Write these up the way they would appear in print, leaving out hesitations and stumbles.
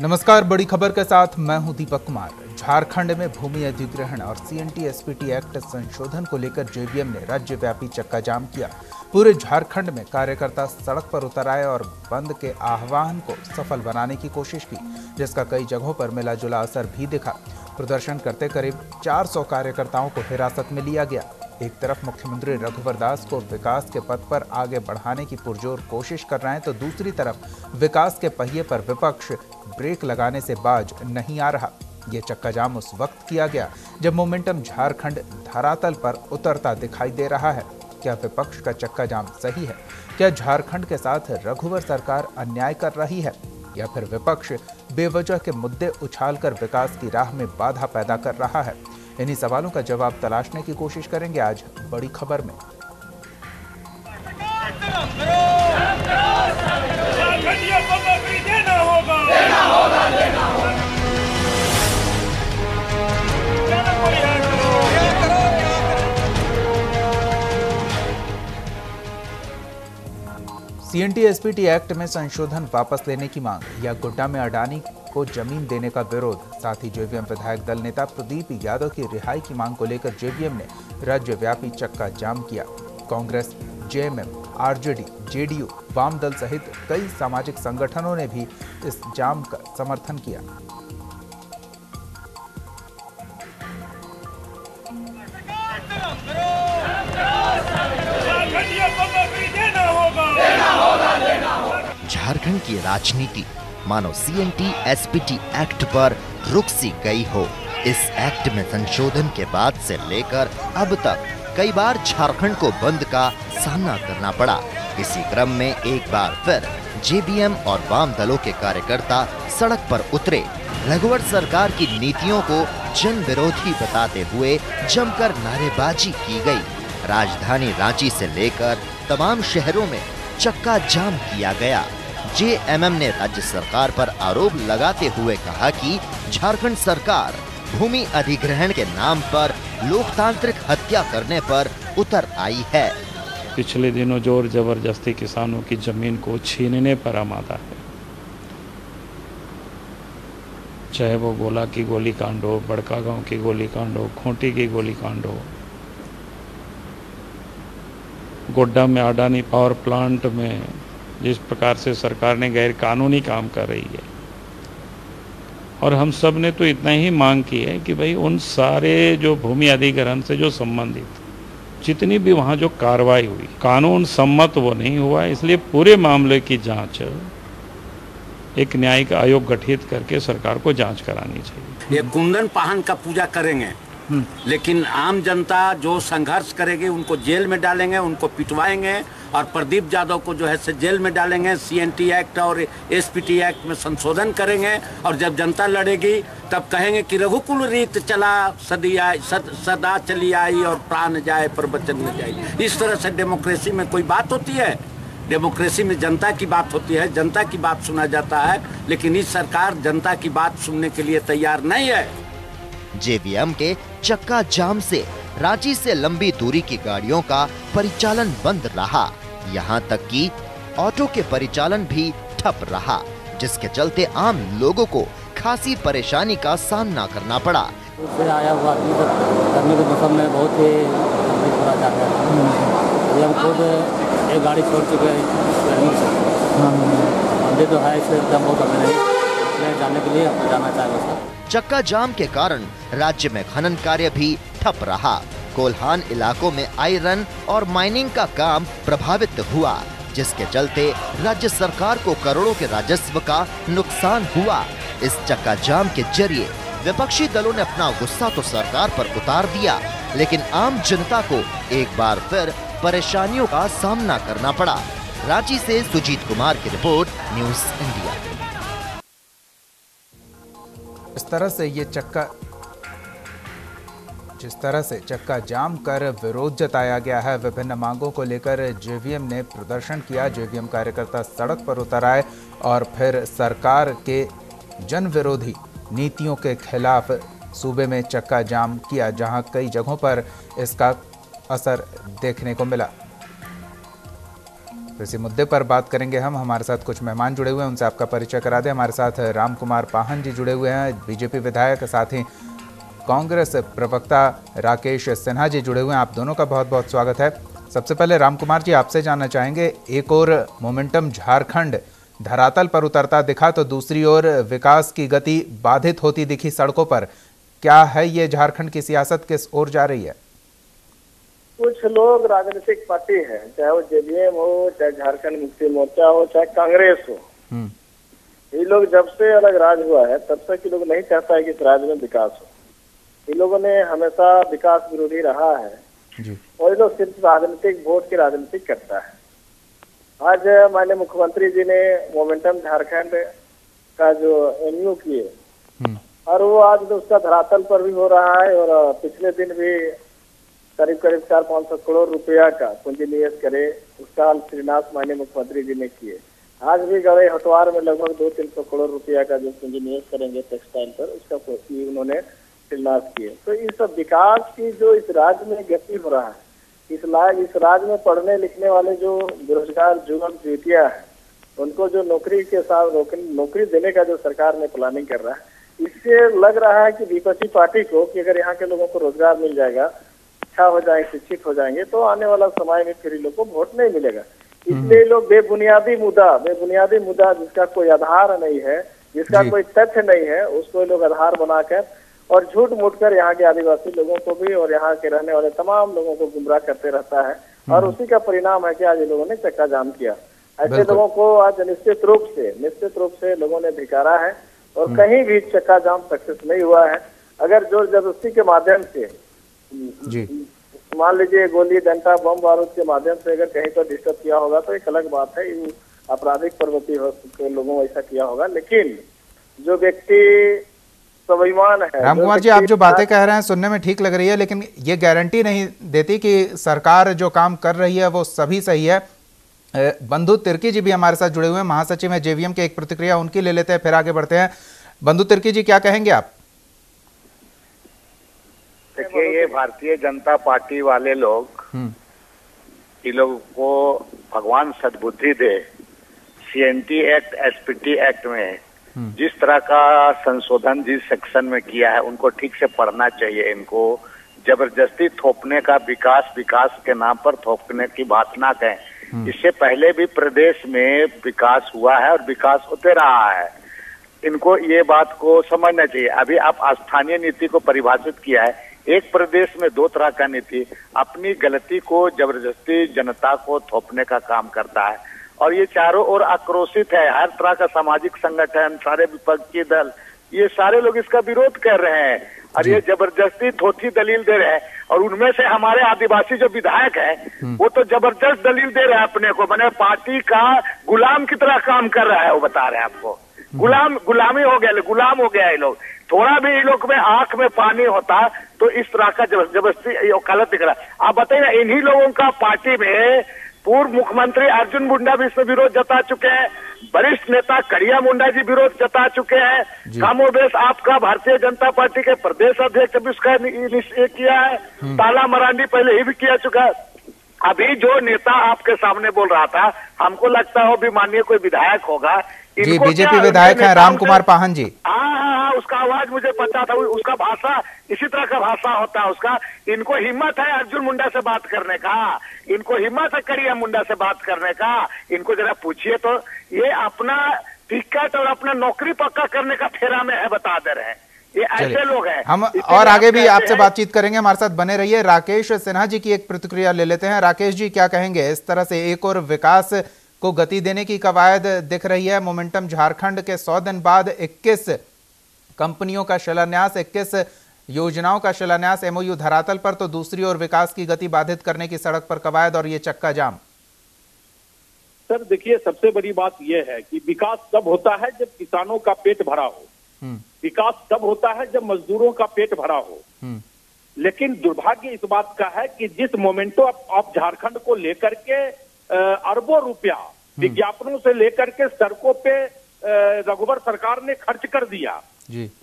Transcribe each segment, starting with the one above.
नमस्कार, बड़ी खबर के साथ मैं हूं दीपक कुमार। झारखंड में भूमि अधिग्रहण और सीएनटी-एसपीटी एक्ट संशोधन को लेकर जेवीएम ने राज्यव्यापी चक्का जाम किया। पूरे झारखंड में कार्यकर्ता सड़क पर उतर आए और बंद के आह्वान को सफल बनाने की कोशिश की, जिसका कई जगहों पर मिला जुला असर भी दिखा। प्रदर्शन करते करीब 400 कार्यकर्ताओं को हिरासत में लिया गया। एक तरफ मुख्यमंत्री रघुवर दास को विकास के पथ पर आगे बढ़ाने की पुरजोर कोशिश कर रहे हैं, तो दूसरी तरफ विकास के पहिए पर विपक्ष ब्रेक लगाने से बाज नहीं आ रहा। ये चक्का जाम उस वक्त किया गया जब मोमेंटम झारखंड धरातल पर उतरता दिखाई दे रहा है। क्या विपक्ष का चक्का जाम सही है? क्या झारखंड के साथ रघुवर सरकार अन्याय कर रही है, या फिर विपक्ष बेवजह के मुद्दे उछालकर विकास की राह में बाधा पैदा कर रहा है? इन्हीं सवालों का जवाब तलाशने की कोशिश करेंगे आज बड़ी खबर में। सीएनटी-एसपीटी एक्ट में संशोधन वापस लेने की मांग या गोड्डा में अडानी को जमीन देने का विरोध, साथ ही जेवीएम विधायक दल नेता प्रदीप यादव की रिहाई की मांग को लेकर जेवीएम ने राज्यव्यापी चक्का जाम किया। कांग्रेस, जेएमएम, आरजेडी, जेडीयू, वाम दल सहित कई सामाजिक संगठनों ने भी इस जाम का समर्थन किया। झारखंड की राजनीति मानो सीएनटी-एसपीटी एक्ट पर रुक सी गई हो। इस एक्ट में संशोधन के बाद से लेकर अब तक कई बार झारखंड को बंद का सामना करना पड़ा। इसी क्रम में एक बार फिर जेवीएम और वाम दलों के कार्यकर्ता सड़क पर उतरे। रघुवर सरकार की नीतियों को जन विरोधी बताते हुए जमकर नारेबाजी की गई। राजधानी रांची से लेकर तमाम शहरों में चक्का जाम किया गया। जेएमएम ने राज्य सरकार पर आरोप लगाते हुए कहा कि झारखंड सरकार भूमि अधिग्रहण के नाम पर लोकतांत्रिक हत्या करने पर उतर आई है। पिछले दिनों जोर जबरदस्ती किसानों की जमीन को छीनने पर आमादा है, चाहे वो गोला की गोली कांड हो, बड़का गांव की गोली कांड हो, खूंटी की गोली कांड हो, गोड्डा में अडानी पावर प्लांट में जिस प्रकार से सरकार ने गैर कानूनी काम कर रही है। और हम सब ने तो इतना ही मांग की है कि भाई उन सारे जो भूमि अधिग्रहण से जो संबंधित जितनी भी वहाँ जो कार्रवाई हुई कानून सम्मत वो नहीं हुआ, इसलिए पूरे मामले की जांच एक न्यायिक आयोग गठित करके सरकार को जांच करानी चाहिए। ये कुंदन पाहन का पूजा करेंगे, लेकिन आम जनता जो संघर्ष करेगी उनको जेल में डालेंगे, उनको पिटवाएंगे और प्रदीप यादव को जो है से जेल में डालेंगे। सीएनटी एक्ट और एसपीटी एक्ट में संशोधन करेंगे और जब जनता लड़ेगी तब कहेंगे कि रघुकुल रीत चला सदा चली आई और प्राण जाए पर वचन न जाए। इस तरह से डेमोक्रेसी में कोई बात होती है? डेमोक्रेसी में जनता की बात होती है, जनता की बात सुना जाता है, लेकिन इस सरकार जनता की बात सुनने के लिए तैयार नहीं है। जेवीएम के चक्का जाम से रांची से लंबी दूरी की गाड़ियों का परिचालन बंद रहा। यहाँ तक कि ऑटो के परिचालन भी ठप रहा, जिसके चलते आम लोगों को खासी परेशानी का सामना करना पड़ा। फिर आया हुआ आदमी गर्मी के मौसम में बहुत ही तकलीफ हो रहा है। हम खुद एक गाड़ी छोड़ चुके हैं गर्मी से। मुझे तो है इससे एकदम बहुत नहीं जाने के लिए जाना चाहिए। चक्का जाम के कारण राज्य में खनन कार्य भी ठप रहा। कोल्हान इलाकों में आयरन और माइनिंग का काम प्रभावित हुआ, जिसके चलते राज्य सरकार को करोड़ों के राजस्व का नुकसान हुआ। इस चक्का जाम के जरिए विपक्षी दलों ने अपना गुस्सा तो सरकार पर उतार दिया, लेकिन आम जनता को एक बार फिर परेशानियों का सामना करना पड़ा। रांची से सुजीत कुमार की रिपोर्ट, न्यूज़ इंडिया। जिस तरह से चक्का जाम कर विरोध जताया गया है, विभिन्न मांगों को लेकर जेवीएम ने प्रदर्शन किया। जेवीएम कार्यकर्ता सड़क पर उतर आए और फिर सरकार के जन विरोधी नीतियों के खिलाफ सूबे में चक्का जाम किया, जहां कई जगहों पर इसका असर देखने को मिला। तो इसी मुद्दे पर बात करेंगे हम। हमारे साथ कुछ मेहमान जुड़े हुए हैं, उनसे आपका परिचय करा दें। हमारे साथ राम कुमार पाहन जी जुड़े हुए हैं, बीजेपी विधायक, साथ ही कांग्रेस प्रवक्ता राकेश सिन्हा जी जुड़े हुए हैं। आप दोनों का बहुत बहुत स्वागत है। सबसे पहले राम कुमार जी, आपसे जानना चाहेंगे, एक और मोमेंटम झारखंड धरातल पर उतरता दिखा तो दूसरी ओर विकास की गति बाधित होती दिखी सड़कों पर। क्या है ये झारखंड की सियासत किस ओर जा रही है? कुछ लोग राजनीतिक पार्टी है, चाहे वो जेडीएम हो, चाहे झारखंड मुक्ति मोर्चा हो, चाहे कांग्रेस हो, ये लोग जब से अलग राज हुआ है तब से कि लोग नहीं चाहता है कि इस राज्य में विकास हो। ये लोगों ने हमेशा विकास विरोधी रहा है जी। और ये लोग सिर्फ राजनीतिक वोट की राजनीति करता है। आज माननीय मुख्यमंत्री जी ने मोमेंटम झारखंड का जो एमयू किए और वो आज तो उसका धरातल पर भी हो रहा है और पिछले दिन भी करीब 400-500 करोड़ रुपया का पूंजी निवेश करे, उसका श्रीनाथ माननीय मुख्यमंत्री जी ने किए। आज भी गए हटवार में लगभग 200-300 करोड़ रुपया का जो पूंजी निवेश करेंगे टेक्सटाइल पर, उसका उन्होंने शिलान्यास किए। तो इस सब विकास की जो इस राज्य में गति हो रहा है, इस राज्य में पढ़ने लिखने वाले जो बेरोजगार युवक युवतियां हैं, उनको जो नौकरी के साथ नौकरी देने का जो सरकार ने प्लानिंग कर रहा है, इससे लग रहा है कि विपक्षी पार्टी को कि अगर यहाँ के लोगों को रोजगार मिल जाएगा, अच्छा हो जाएंगे, शिक्षित हो जाएंगे, तो आने वाला समय में फिर लोग को वोट नहीं मिलेगा। इसलिए लोग बेबुनियादी मुद्दा जिसका कोई आधार नहीं है, जिसका कोई तथ्य नहीं है, उसको लोग आधार बनाकर और झूठ मूठ कर यहाँ के आदिवासी लोगों को भी और यहाँ के रहने वाले तमाम लोगों को गुमराह करते रहता है। और उसी का परिणाम है कि आज लोगों ने चक्का जाम किया। ऐसे लोगों को आज निश्चित रूप से लोगों ने धिकारा है और कहीं भी चक्का जाम सक्सेस नहीं हुआ है। अगर जोर जबरदस्ती के माध्यम से मान लीजिए गोली डंडा बम बारूद के माध्यम से अगर कहीं पर डिस्टर्ब किया होगा तो एक अलग बात है, आपराधिक प्रवृत्ति के लोगों ऐसा किया होगा। लेकिन जो व्यक्ति स्वाभिमान है, राम कुमार जी, आप जो बातें कह रहे हैं सुनने में ठीक लग रही है, लेकिन ये गारंटी नहीं देती कि सरकार जो काम कर रही है वो सभी सही है। बंधु तिर्की जी भी हमारे साथ जुड़े हुए हैं, महासचिव है जेवीएम के। एक प्रतिक्रिया उनकी ले लेते हैं, फिर आगे बढ़ते हैं। बंधु तिर्की जी, क्या कहेंगे आप? देखिए, ये भारतीय जनता पार्टी वाले लोग, इन लोगों को भगवान सद्बुद्धि दे। सीएनटी एक्ट, एसपीटी एक्ट में जिस तरह का संशोधन जिस सेक्शन में किया है, उनको ठीक से पढ़ना चाहिए। इनको जबरदस्ती थोपने का, विकास के नाम पर थोपने की बात ना कहें। इससे पहले भी प्रदेश में विकास हुआ है और विकास होते रहा है। इनको ये बात को समझना चाहिए। अभी आप स्थानीय नीति को परिभाषित किया है। एक प्रदेश में दो तरह का नीति अपनी गलती को जबरदस्ती जनता को थोपने का काम करता है और ये चारों ओर आक्रोशित है। हर तरह का सामाजिक संगठन, सारे विपक्षी दल, ये सारे लोग इसका विरोध कर रहे हैं और ये जबरदस्ती थोथी दलील दे रहे हैं। और उनमें से हमारे आदिवासी जो विधायक है, वो तो जबरदस्त दलील दे रहे हैं अपने को, मैंने पार्टी का गुलाम की तरह काम कर रहा है। वो बता रहे हैं आपको, गुलाम हो गया ये लोग। थोड़ा भी इन लोग में आंख में पानी होता तो इस तरह का जबरदस्ती वकालत दिख रहा है। आप बताइए, इन्हीं लोगों का पार्टी में पूर्व मुख्यमंत्री अर्जुन मुंडा भी इसमें विरोध जता चुके हैं, वरिष्ठ नेता करिया मुंडा जी विरोध जता चुके हैं, कामोबेश आपका भारतीय जनता पार्टी के प्रदेश अध्यक्ष भी उसका किया है, ताला मरांडी पहले ही भी किया चुका है। अभी जो नेता आपके सामने बोल रहा था, हमको लगता है वो भी माननीय कोई विधायक होगा। जी, बीजेपी विधायक है राम कुमार पाहन जी। हाँ, उसका आवाज मुझे पता था। उसका भाषा इसी तरह का भाषा होता है उसका। इनको हिम्मत है अर्जुन मुंडा से बात करने का, इनको हिम्मत है करिया मुंडा से बात करने का। इनको जरा पूछिए तो ये अपना टिकट और अपना नौकरी पक्का करने का फेरा में है, बता दे रहे हैं। ये ऐसे लोग हैं। हम और आगे भी आपसे बातचीत करेंगे, हमारे साथ बने रहिए। राकेश सिन्हा जी की एक प्रतिक्रिया ले लेते हैं। राकेश जी, क्या कहेंगे? इस तरह से एक और विकास को गति देने की कवायद दिख रही है। मोमेंटम झारखंड के 100 दिन बाद 21 कंपनियों का शिलान्यास, 21 योजनाओं का शिलान्यास एमओयू धरातल पर, तो दूसरी ओर विकास की गति बाधित करने की सड़क पर कवायद और ये चक्का जाम। सर देखिए, सबसे बड़ी बात यह है कि विकास तब होता है जब किसानों का पेट भरा हो, विकास तब होता है जब मजदूरों का पेट भरा हो। लेकिन दुर्भाग्य इस बात का है कि जिस मोमेंटो ऑफ झारखंड को लेकर के अरबों रुपया विज्ञापनों से लेकर के सड़कों पे रघुवर सरकार ने खर्च कर दिया,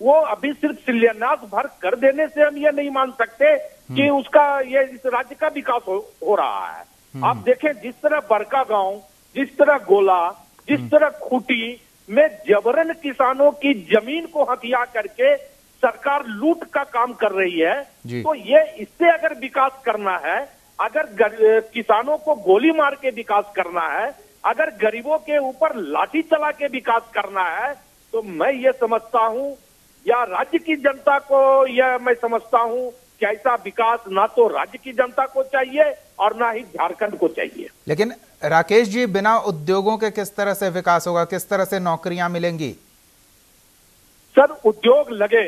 वो अभी सिर्फ शिलान्यास भर कर देने से हम ये नहीं मान सकते कि उसका ये इस राज्य का विकास हो रहा है। आप देखें जिस तरह बड़का गांव जिस तरह गोला, जिस तरह खूंटी में जबरन किसानों की जमीन को हथिया करके सरकार लूट का काम कर रही है, तो ये इससे अगर विकास करना है, अगर किसानों को गोली मार के विकास करना है, अगर गरीबों के ऊपर लाठी चला के विकास करना है, तो मैं ये समझता हूं या राज्य की जनता को यह मैं समझता हूं कि ऐसा विकास ना तो राज्य की जनता को चाहिए और ना ही झारखंड को चाहिए। लेकिन राकेश जी, बिना उद्योगों के किस तरह से विकास होगा, किस तरह से नौकरियां मिलेंगी? सर, उद्योग लगे,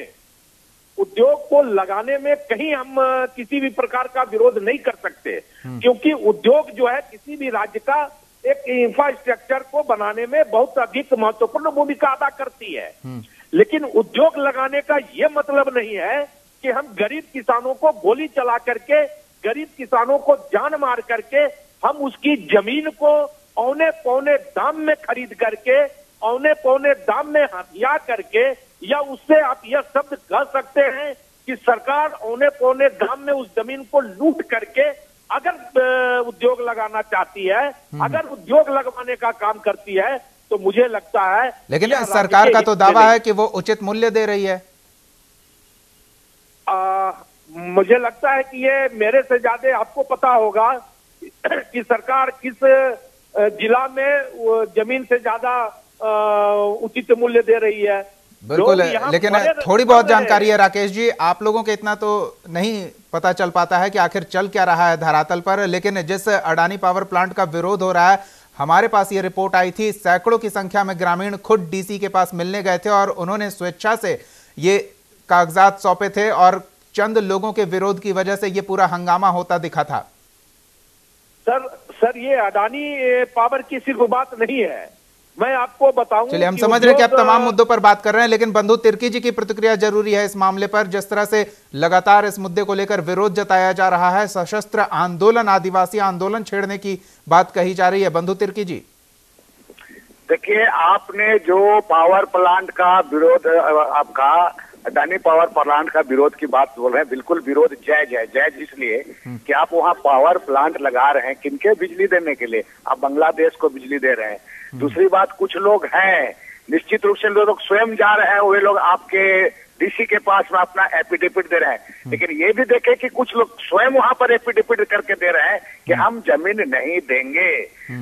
उद्योग को लगाने में कहीं हम किसी भी प्रकार का विरोध नहीं कर सकते, क्योंकि उद्योग जो है किसी भी राज्य का एक इंफ्रास्ट्रक्चर को बनाने में बहुत अधिक महत्वपूर्ण भूमिका अदा करती है। लेकिन उद्योग लगाने का ये मतलब नहीं है कि हम गरीब किसानों को गोली चला करके, गरीब किसानों को जान मार करके हम उसकी जमीन को औने पौने दाम में खरीद करके, औने पौने दाम में हथिया करके, या उससे आप यह शब्द कह सकते हैं कि सरकार औने पौने दाम में उस जमीन को लूट करके अगर उद्योग लगाना चाहती है, अगर उद्योग लगवाने का काम करती है, तो मुझे लगता है। लेकिन सरकार का तो दावा है कि वो उचित मूल्य दे रही है। मुझे लगता है कि ये मेरे से ज्यादा आपको पता होगा कि सरकार किस जिला में जमीन से ज्यादा उचित मूल्य दे रही है। बिल्कुल, लेकिन थोड़ी बहुत जानकारी है राकेश जी, आप लोगों के इतना तो नहीं पता चल पाता है कि आखिर चल क्या रहा है धरातल पर। लेकिन जिस अडानी पावर प्लांट का विरोध हो रहा है, हमारे पास ये रिपोर्ट आई थी, सैकड़ों की संख्या में ग्रामीण खुद डीसी के पास मिलने गए थे और उन्होंने स्वेच्छा से ये कागजात सौंपे थे और चंद लोगों के विरोध की वजह से ये पूरा हंगामा होता दिखा था। सर ये अडानी पावर की सिर्फ बात नहीं है, मैं आपको बताऊं। चलिए, हम समझ रहे हैं कि आप तमाम मुद्दों पर बात कर रहे हैं, लेकिन बंधु तिर्की जी की प्रतिक्रिया जरूरी है इस मामले पर। जिस तरह से लगातार इस मुद्दे को लेकर विरोध जताया जा रहा है, सशस्त्र आंदोलन, आदिवासी आंदोलन छेड़ने की बात कही जा रही है। बंधु तिर्की जी, देखिए, आपने जो पावर प्लांट का विरोध, आपका अडानी पावर प्लांट का विरोध की बात बोल रहे हैं, बिल्कुल विरोध जायज है। जायज इसलिए कि आप वहाँ पावर प्लांट लगा रहे हैं किनके बिजली देने के लिए? आप बांग्लादेश को बिजली दे रहे हैं। दूसरी बात, कुछ लोग हैं, निश्चित रूप से लोग स्वयं जा रहे हैं, वे लोग आपके डीसी के पास में अपना एफिडेविट दे रहे हैं। लेकिन ये भी देखे कि कुछ लोग स्वयं वहां पर एफिडेविट करके दे रहे हैं कि हम जमीन नहीं देंगे।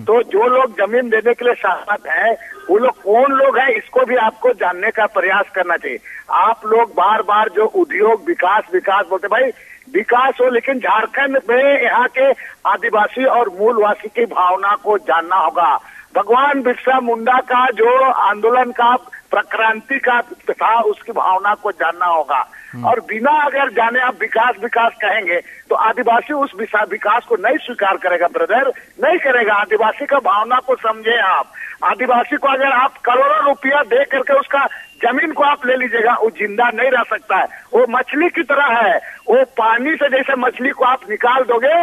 तो जो लोग जमीन देने के लिए सहमत हैं, वो लोग कौन लोग हैं, इसको भी आपको जानने का प्रयास करना चाहिए। आप लोग बार बार जो उद्योग विकास विकास बोलते, भाई विकास हो, लेकिन झारखंड में यहाँ के आदिवासी और मूलवासी की भावना को जानना होगा। भगवान बिरसा मुंडा का जो आंदोलन का प्रक्रांति का था, उसकी भावना को जानना होगा। और बिना अगर जाने आप विकास विकास कहेंगे तो आदिवासी उस विकास को नहीं स्वीकार करेगा ब्रदर, नहीं करेगा। आदिवासी का भावना को समझे आप। आदिवासी को अगर आप करोड़ों रुपया दे करके उसका जमीन को आप ले लीजिएगा, वो जिंदा नहीं रह सकता है। वो मछली की तरह है, वो पानी से जैसे मछली को आप निकाल दोगे,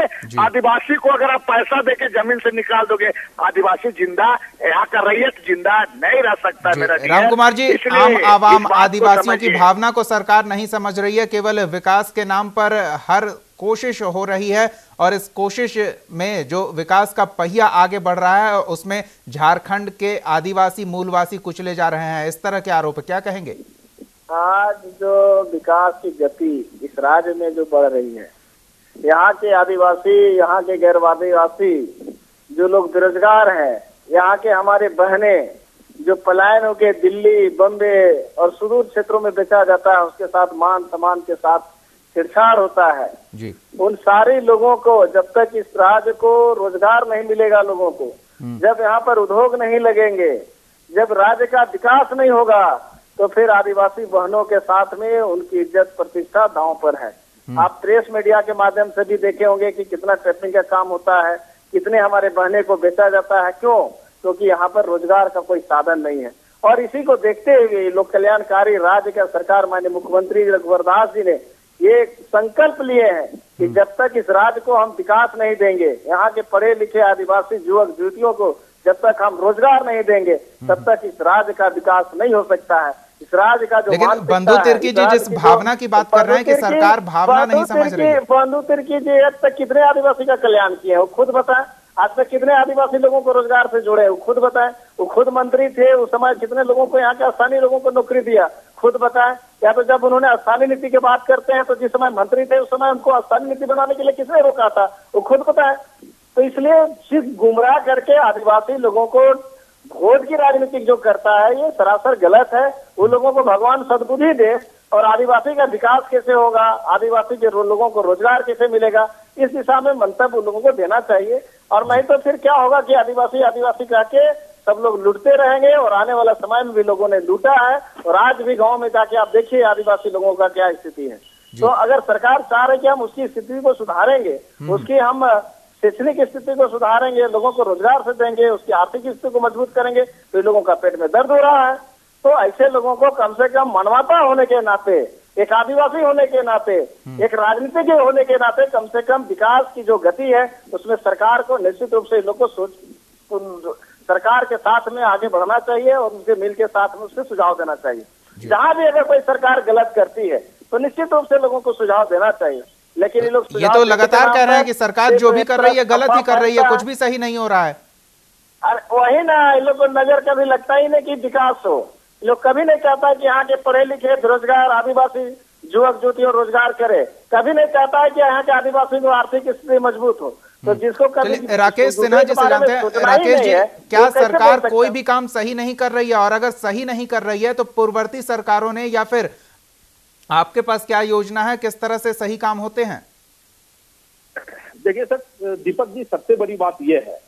आदिवासी को अगर आप पैसा देके जमीन से निकाल दोगे, आदिवासी जिंदा, यहाँ का रैयत जिंदा नहीं रह सकता। मेरा राम कुमार जी, आम आवाम आदिवासियों की भावना को सरकार नहीं समझ रही है, केवल विकास के नाम पर हर कोशिश हो रही है और इस कोशिश में जो विकास का पहिया आगे बढ़ रहा है उसमें झारखंड के आदिवासी मूलवासी कुचले जा रहे हैं, इस तरह के आरोप क्या कहेंगे? आज जो विकास की गति इस राज्य में जो बढ़ रही है, यहाँ के आदिवासी, यहाँ के गैर आदिवासी जो लोग बेरोजगार हैं, यहाँ के हमारे बहने जो पलायन होके दिल्ली, बम्बे और सुदूर क्षेत्रों में बेचा जाता है, उसके साथ मान सम्मान के साथ छेड़छाड़ होता है जी। उन सारे लोगों को जब तक इस राज्य को रोजगार नहीं मिलेगा, लोगों को जब यहाँ पर उद्योग नहीं लगेंगे, जब राज्य का विकास नहीं होगा, तो फिर आदिवासी बहनों के साथ में उनकी इज्जत प्रतिष्ठा दांव पर है। आप प्रेस मीडिया के माध्यम से भी देखे होंगे कि कितना ट्रैपिंग का काम होता है, कितने हमारे बहने को बेचा जाता है। क्यों? क्योंकि यहाँ पर रोजगार का कोई साधन नहीं है। और इसी को देखते हुए लोक कल्याणकारी राज्य का सरकार माननीय मुख्यमंत्री रघुवर दास जी ने ये संकल्प लिए हैं कि जब तक इस राज्य को हम विकास नहीं देंगे, यहाँ के पढ़े लिखे आदिवासी युवक युवतियों को जब तक हम रोजगार नहीं देंगे, तब तक इस राज्य का विकास नहीं हो सकता है। इस राज्य का जो लेकिन बंधु तिर्की जी जिस भावना की बात कर रहे हैं कि सरकार भावना नहीं समझ रही है। बंधु तिर्की जी अब तक कितने आदिवासी का कल्याण किए हैं, वो खुद बताएं। आज तक कितने आदिवासी लोगों को रोजगार से जोड़े, वो खुद बताएं। वो खुद मंत्री थे उस समय, कितने लोगों को, यहाँ के स्थानीय लोगों को नौकरी दिया, खुद बताएं। या तो जब उन्होंने स्थानीय नीति की बात करते हैं तो जिस समय मंत्री थे उस समय उनको स्थानीय नीति बनाने के लिए किसने रोका था, वो खुद बताएं। तो इसलिए सिर्फ गुमराह करके आदिवासी लोगों को वोट की राजनीति जो करता है ये सरासर गलत है। वो लोगों को भगवान सद्बुद्धि दे और आदिवासी का विकास कैसे होगा, आदिवासी के लोगों को रोजगार कैसे मिलेगा, इस दिशा में मंतव्य उन लोगों को देना चाहिए। और नहीं तो फिर क्या होगा कि आदिवासी आदिवासी कह के सब लोग लूटते रहेंगे और आने वाला समय में भी लोगों ने लूटा है। और आज भी गांव में जाके आप देखिए आदिवासी लोगों का क्या स्थिति है। तो अगर सरकार चाह रही कि हम उसकी स्थिति को सुधारेंगे, उसकी हम शैक्षणिक स्थिति को सुधारेंगे, लोगों को रोजगार से देंगे, उसकी आर्थिक स्थिति को मजबूत करेंगे, तो लोगों का पेट में दर्द हो रहा है। तो ऐसे लोगों को कम से कम मानवता होने के नाते, एक आदिवासी होने के नाते, एक राजनीतिक होने के नाते कम से कम विकास की जो गति है उसमें सरकार को निश्चित रूप से लोगों को सरकार के साथ में आगे बढ़ना चाहिए और उनके मिल के साथ में उससे सुझाव देना चाहिए। जहां भी अगर कोई सरकार गलत करती है तो निश्चित रूप से लोगों को सुझाव देना चाहिए। लेकिन ये लोग ये तो लगातार कह रहे हैं कि सरकार जो भी कर रही है गलत ही कर रही है, कुछ भी सही नहीं हो रहा है। अरे वही ना, इन लोग को नजर कभी लगता ही नहीं कि विकास हो। लोग कभी नहीं चाहता कि यहाँ के पढ़े लिखे बेरोजगार आदिवासी युवक युवतियों रोजगार करे, कभी नहीं चाहता है कि यहाँ के आदिवासी को आर्थिक स्थिति मजबूत हो। तो जिसको कभी राकेश सिन्हा जी से जानते हैं, राकेश जी क्या सरकार कोई भी काम सही नहीं कर रही है, और अगर सही नहीं कर रही है तो पूर्ववर्ती सरकारों ने या फिर आपके पास क्या योजना है, किस तरह से सही काम होते हैं? देखिए सर दीपक जी, सबसे बड़ी बात यह है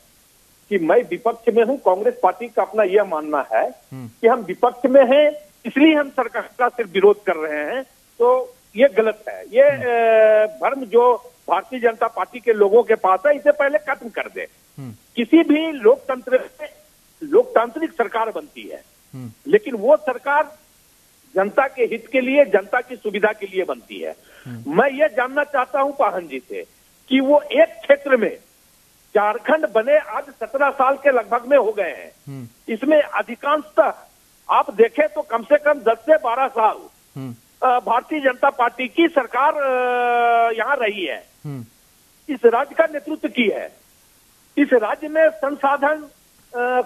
कि मैं विपक्ष में हूं। कांग्रेस पार्टी का अपना यह मानना है कि हम विपक्ष में हैं इसलिए हम सरकार का सिर्फ विरोध कर रहे हैं, तो ये गलत है। ये भ्रम जो भारतीय जनता पार्टी के लोगों के पास है इसे पहले खत्म कर दे। किसी भी लोकतंत्र में लोकतांत्रिक सरकार बनती है, लेकिन वो सरकार जनता के हित के लिए, जनता की सुविधा के लिए बनती है। मैं ये जानना चाहता हूं पाहन जी से कि वो एक क्षेत्र में झारखंड बने आज 17 साल के लगभग में हो गए हैं, इसमें अधिकांशतः आप देखें तो कम से कम 10 से 12 साल भारतीय जनता पार्टी की सरकार यहाँ रही है, इस राज्य का नेतृत्व की है। इस राज्य में संसाधन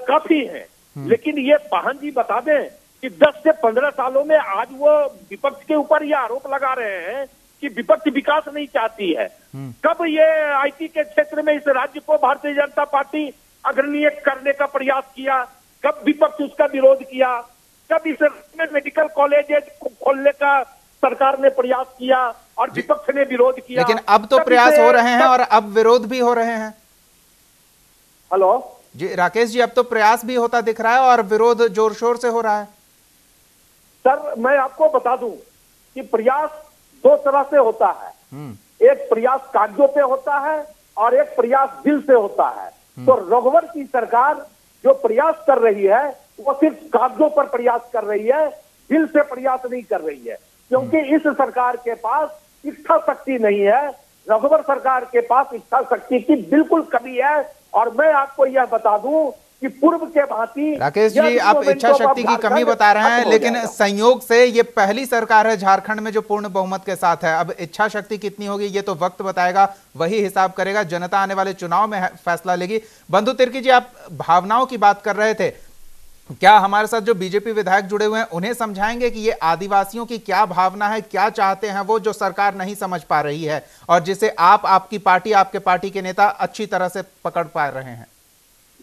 काफी है, लेकिन ये पाहन जी बता दें कि 10 से 15 सालों में आज वो विपक्ष के ऊपर ये आरोप लगा रहे हैं कि विपक्ष विकास नहीं चाहती है। कब ये आईटी के क्षेत्र में इस राज्य को भारतीय जनता पार्टी अग्रणीय करने का प्रयास किया, कब विपक्ष उसका विरोध किया, कब इस राज्य में मेडिकल कॉलेज खोलने का सरकार ने प्रयास किया और विपक्ष ने विरोध किया। लेकिन अब तो प्रयास हो रहे हैं और अब विरोध भी हो रहे हैं। हेलो जी राकेश जी, अब तो प्रयास भी होता दिख रहा है और विरोध जोर शोर से हो रहा है। सर मैं आपको बता दूं कि प्रयास दो तरह से होता है, एक प्रयास कागजों पे होता है और एक प्रयास दिल से होता है। तो रघुवर की सरकार जो प्रयास कर रही है वो सिर्फ कागजों पर प्रयास कर रही है, दिल से प्रयास नहीं कर रही है, क्योंकि इस सरकार के पास इच्छा शक्ति नहीं है। रघुवर सरकार के पास इच्छा शक्ति की बिल्कुल कमी है। और मैं आपको यह बता दूं कि पूर्व के भांति राकेश जी आप इच्छा शक्ति की कमी बता रहे हैं, लेकिन संयोग से ये पहली सरकार है झारखंड में जो पूर्ण बहुमत के साथ है। अब इच्छा शक्ति कितनी होगी ये तो वक्त बताएगा, वही हिसाब करेगा, जनता आने वाले चुनाव में फैसला लेगी। बंधु तिर्की जी, आप भावनाओं की बात कर रहे थे, क्या हमारे साथ जो बीजेपी विधायक जुड़े हुए हैं उन्हें समझाएंगे कि ये आदिवासियों की क्या भावना है, क्या चाहते हैं वो, जो सरकार नहीं समझ पा रही है और जिसे आप, आपकी पार्टी, आपके पार्टी के नेता अच्छी तरह से पकड़ पा रहे हैं?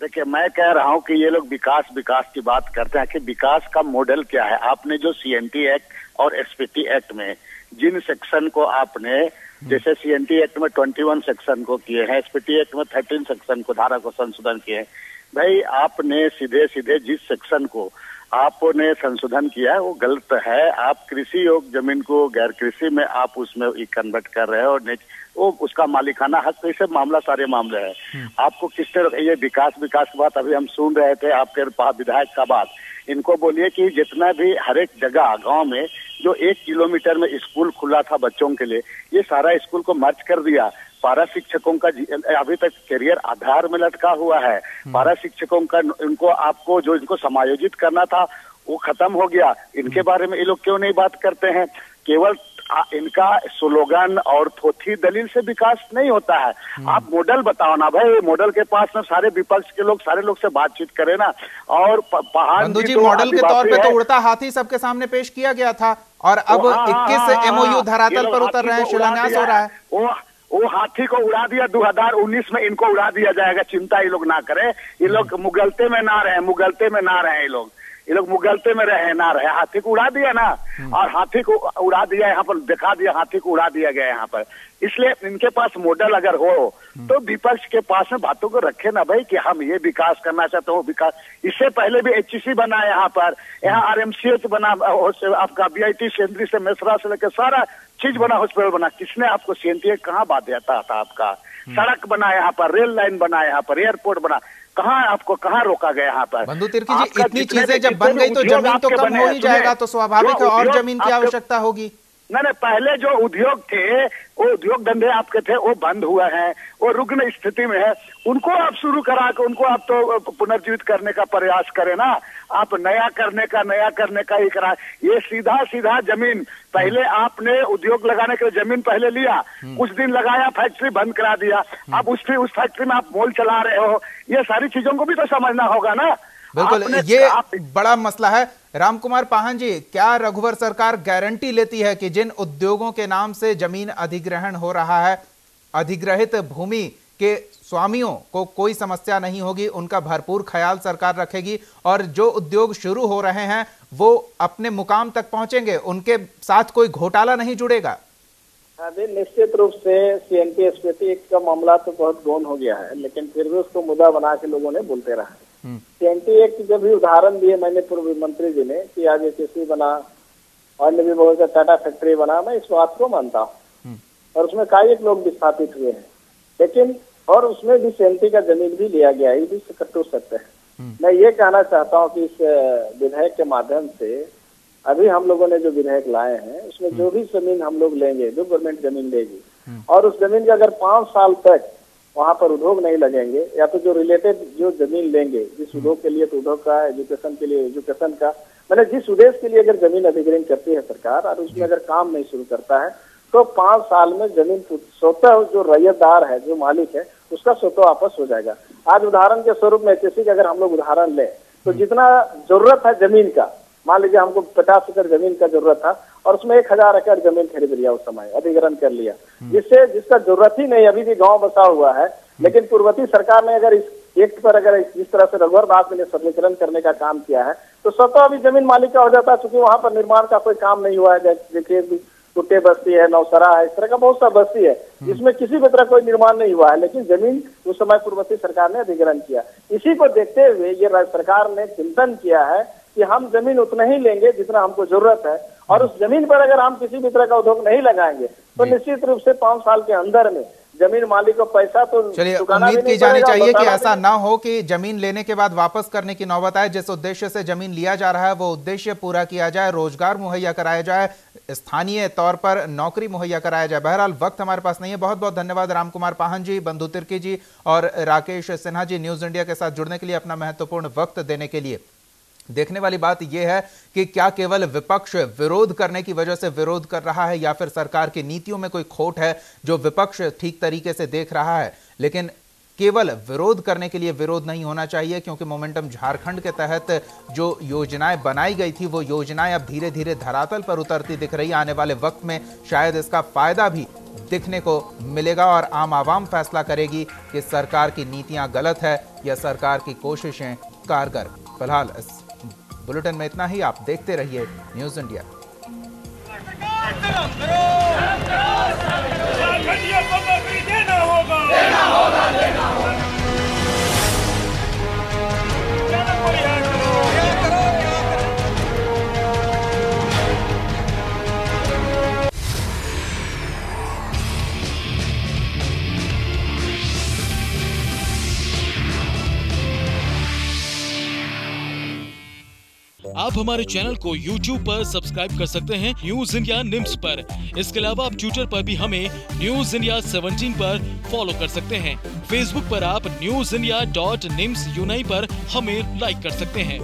देखिए मैं कह रहा हूं कि ये लोग विकास विकास की बात करते हैं कि विकास का मॉडल क्या है। आपने जो सीएनटी एक्ट और एसपीटी एक्ट में जिन सेक्शन को आपने, जैसे सीएनटी एक्ट में 21 सेक्शन को किए हैं, एसपीटी एक्ट में 13 सेक्शन को, धारा को संशोधन किए हैं, भाई आपने सीधे सीधे जिस सेक्शन को आपने संशोधन किया है वो गलत है। आप कृषि योग्य जमीन को गैर कृषि में आप उसमें कन्वर्ट कर रहे हो और वो उसका मालिकाना हक, तो ये मामला सारे मामले हैं। आपको किस तरह ये विकास विकास की बात अभी हम सुन रहे थे आपके विधायक का बात, इनको बोलिए कि जितना भी हर एक जगह गांव में जो 1 किलोमीटर में स्कूल खुला था बच्चों के लिए, ये सारा स्कूल को मर्ज कर दिया। पारा शिक्षकों का अभी तक करियर आधार में लटका हुआ है। पारा शिक्षकों का उनको आपको जो इनको समायोजित करना था वो खत्म हो गया। इनके बारे में ये लोग क्यों नहीं बात करते हैं? केवल इनका स्लोगन और थोथी दलील से विकास नहीं होता है। आप मॉडल बताओ ना भाई, मॉडल के पास में सारे विपक्ष के लोग, सारे लोग से बातचीत करें ना। और पहाड़ जी मॉडल के तौर पे तो उड़ता हाथी सबके सामने पेश किया गया था और अब 21 MOU धरातल पर उतर रहे हैं, शिलान्यास हो रहा है। वो हाथी को उड़ा दिया 2019 में, इनको उड़ा दिया जाएगा, चिंता ये लोग ना करें। ये लोग मुगलते में ना रहे, मुगलते में ना रहे, ये लोग मुगलते में रहे ना रहे। हाथी को उड़ा दिया ना, और हाथी को उड़ा दिया, यहाँ पर दिखा दिया, हाथी को उड़ा दिया गया यहाँ पर। इसलिए इनके पास मॉडल अगर हो तो विपक्ष के पास में बातों को रखे ना भाई कि हम ये विकास करना चाहते हो, विकास। इससे पहले भी HEC बना यहाँ पर, यहाँ RMCH बना, आपका BIT सेंद्री से मेसरा से लेकर सारा चीज बना, हॉस्पिटल बना। किसने आपको CNT कहाँ बात देता था? आपका सड़क बना यहाँ पर, रेल लाइन बना यहाँ पर, एयरपोर्ट बना, कहाँ आपको कहाँ रोका गया यहाँ पर? बंधु तिर्की जी, इतनी चीजें जब बन गई तो जमीन तो कम हो ही जाएगा, तो स्वाभाविक है और जमीन की आवश्यकता होगी। नहीं, पहले जो उद्योग थे, वो उद्योग धंधे आपके थे, वो बंद हुए हैं, वो रुग्ण स्थिति में है। उनको आप शुरू करा के उनको आप तो पुनर्जीवित करने का प्रयास करें ना। आप नया करने का ही करा। ये सीधा जमीन, पहले आपने उद्योग लगाने के लिए जमीन पहले लिया, कुछ दिन लगाया, फैक्ट्री बंद करा दिया, अब उस फैक्ट्री में आप मॉल चला रहे हो। ये सारी चीजों को भी तो समझना होगा ना। बिल्कुल, ये बड़ा मसला है। रामकुमार पाहन जी, क्या रघुवर सरकार गारंटी लेती है कि जिन उद्योगों के नाम से जमीन अधिग्रहण हो रहा है, अधिग्रहित भूमि के स्वामियों को कोई समस्या नहीं होगी, उनका भरपूर ख्याल सरकार रखेगी और जो उद्योग शुरू हो रहे हैं वो अपने मुकाम तक पहुंचेंगे, उनके साथ कोई घोटाला नहीं जुड़ेगा? अभी निश्चित रूप से CNT SPT का मामला तो बहुत गौन हो गया है, लेकिन फिर भी उसको मुद्दा बना के लोगों ने बोलते रहा। CNT एक्ट जब भी उदाहरण दिए मैंने पूर्व मंत्री जी ने कि आज HEC बना, अन्य भी बहुत सा टाटा फैक्ट्री बना, मैं इस बात को मानता हूँ और उसमें कई एक लोग विस्थापित हुए हैं, लेकिन और उसमें भी CNT का जमीन भी लिया गया, ये भी कट सकते हैं। मैं ये कहना चाहता हूँ कि इस विधेयक के माध्यम से अभी हम लोगों ने जो विधेयक लाए हैं उसमें जो भी जमीन हम लोग लेंगे, जो गवर्नमेंट जमीन लेगी, और उस जमीन के अगर 5 साल तक वहां पर उद्योग नहीं लगेंगे, या तो जो रिलेटेड जो जमीन लेंगे, जिस उद्योग के लिए तो उद्योग का, एजुकेशन के लिए एजुकेशन का, मैंने जिस उद्देश्य के लिए अगर जमीन अधिग्रहण करती है सरकार और उसमें अगर काम नहीं शुरू करता है तो 5 साल में जमीन स्वतः जो रैयतदार है, जो मालिक है, उसका स्वतः वापस हो जाएगा। आज उदाहरण के स्वरूप में HEC का अगर हम लोग उदाहरण लें तो जितना जरूरत है जमीन का, मान लीजिए हमको 50 एकड़ जमीन का जरूरत था और उसमें 1000 एकड़ जमीन खरीद लिया, उस समय अधिग्रहण कर लिया, जिसका जरूरत ही नहीं, अभी भी गांव बसा हुआ है, लेकिन पूर्ववर्ती सरकार ने अगर इस एक्ट पर अगर इस तरह से रघुवर दास ने सरलीकरण करने का काम किया है तो स्वतः अभी जमीन मालिक का हो जाता है, क्योंकि वहां पर निर्माण का कोई काम नहीं हुआ है। देखिए टुट्टे बस्ती है, नौसरा है, इस तरह का बहुत सा बस्ती है जिसमें किसी भी तरह कोई निर्माण नहीं हुआ है, लेकिन जमीन उस समय पूर्ववर्ती सरकार ने अधिग्रहण किया। इसी को देखते हुए ये राज्य सरकार ने चिंतन किया है कि हम जमीन उतना ही लेंगे जितना हमको जरूरत है, और उस जमीन पर अगर हम किसी भी तरह का उद्योग नहीं लगाएंगे तो निश्चित रूप से 5 साल के अंदर में जमीन मालिक को पैसा तो चलिए उम्मीद की जानी चाहिए कि ऐसा ना हो कि जमीन लेने के बाद वापस करने की नौबत आए। जिस उद्देश्य से जमीन लिया जा रहा है वो उद्देश्य पूरा किया जाए, रोजगार मुहैया कराया जाए, स्थानीय तौर पर नौकरी मुहैया कराया जाए। बहरहाल वक्त हमारे पास नहीं है। बहुत बहुत धन्यवाद रामकुमार पाहन जी, बंधु तिर्की जी और राकेश सिन्हा जी न्यूज इंडिया के साथ जुड़ने के लिए, अपना महत्वपूर्ण वक्त देने के लिए। देखने वाली बात यह है कि क्या केवल विपक्ष विरोध करने की वजह से विरोध कर रहा है या फिर सरकार की नीतियों में कोई खोट है जो विपक्ष ठीक तरीके से देख रहा है। लेकिन केवल विरोध करने के लिए विरोध नहीं होना चाहिए, क्योंकि मोमेंटम झारखंड के तहत जो योजनाएं बनाई गई थी वो योजनाएं अब धीरे धीरे धरातल पर उतरती दिख रही। आने वाले वक्त में शायद इसका फायदा भी दिखने को मिलेगा और आम आवाम फैसला करेगी कि सरकार की नीतियां गलत है या सरकार की कोशिशें कारगर। फिलहाल इस बुलेटिन में इतना ही। आप देखते रहिए न्यूज इंडिया। आप हमारे चैनल को YouTube पर सब्सक्राइब कर सकते हैं न्यूज इंडिया निम्स पर। इसके अलावा आप ट्विटर पर भी हमें न्यूज इंडिया 17 पर फॉलो कर सकते हैं। फेसबुक पर आप newsindia.nimsuni पर हमें लाइक कर सकते हैं।